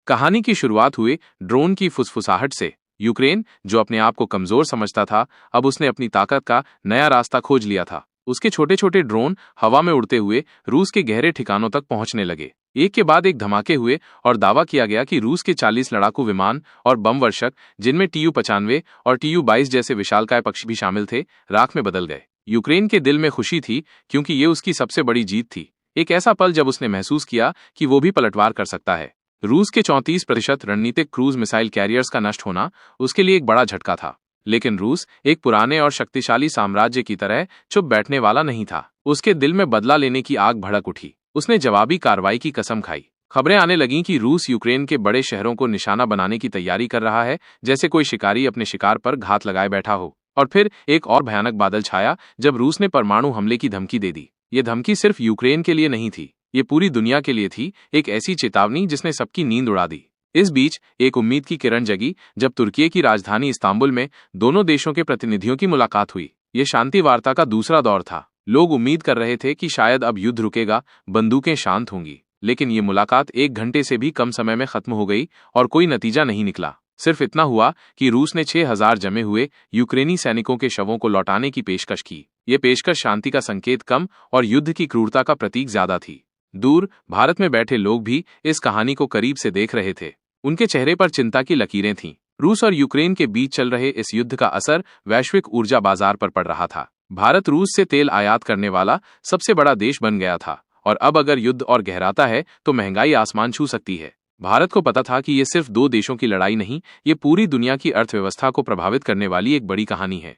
कहानी की शुरुआत हुई ड्रोन की फुसफुसाहट से। यूक्रेन, जो अपने आप को कमजोर समझता था, अब उसने अपनी ताकत का नया रास्ता खोज लिया था। उसके छोटे छोटे ड्रोन हवा में उड़ते हुए रूस के गहरे ठिकानों तक पहुंचने लगे। एक के बाद एक धमाके हुए और दावा किया गया कि रूस के 40 लड़ाकू विमान और बम वर्षक, जिनमें TU-95 और TU-22 जैसे विशालकाय पक्षी भी शामिल थे, राख में बदल गए। यूक्रेन के दिल में खुशी थी, क्योंकि ये उसकी सबसे बड़ी जीत थी। एक ऐसा पल जब उसने महसूस किया कि वो भी पलटवार कर सकता है। रूस के 34% रणनीतिक क्रूज मिसाइल कैरियर्स का नष्ट होना उसके लिए एक बड़ा झटका था। लेकिन रूस एक पुराने और शक्तिशाली साम्राज्य की तरह चुप बैठने वाला नहीं था। उसके दिल में बदला लेने की आग भड़क उठी। उसने जवाबी कार्रवाई की कसम खाई। खबरें आने लगीं कि रूस यूक्रेन के बड़े शहरों को निशाना बनाने की तैयारी कर रहा है, जैसे कोई शिकारी अपने शिकार पर घात लगाए बैठा हो। और फिर एक और भयानक बादल छाया जब रूस ने परमाणु हमले की धमकी दे दी। ये धमकी सिर्फ यूक्रेन के लिए नहीं थी, ये पूरी दुनिया के लिए थी, एक ऐसी चेतावनी जिसने सबकी नींद उड़ा दी। इस बीच एक उम्मीद की किरण जगी जब तुर्की की राजधानी इस्तांबुल में दोनों देशों के प्रतिनिधियों की मुलाकात हुई। ये शांति वार्ता का दूसरा दौर था। लोग उम्मीद कर रहे थे कि शायद अब युद्ध रुकेगा, बंदूकें शांत होंगी। लेकिन ये मुलाकात 1 घंटे से भी कम समय में खत्म हो गई और कोई नतीजा नहीं निकला। सिर्फ इतना हुआ कि रूस ने 6000 जमे हुए यूक्रेनी सैनिकों के शवों को लौटाने की पेशकश की। ये पेशकश शांति का संकेत कम और युद्ध की क्रूरता का प्रतीक ज्यादा थी। दूर भारत में बैठे लोग भी इस कहानी को करीब से देख रहे थे। उनके चेहरे पर चिंता की लकीरें थीं। रूस और यूक्रेन के बीच चल रहे इस युद्ध का असर वैश्विक ऊर्जा बाजार पर पड़ रहा था। भारत रूस से तेल आयात करने वाला सबसे बड़ा देश बन गया था, और अब अगर युद्ध और गहराता है तो महंगाई आसमान छू सकती है। भारत को पता था कि ये सिर्फ दो देशों की लड़ाई नहीं, ये पूरी दुनिया की अर्थव्यवस्था को प्रभावित करने वाली एक बड़ी कहानी है।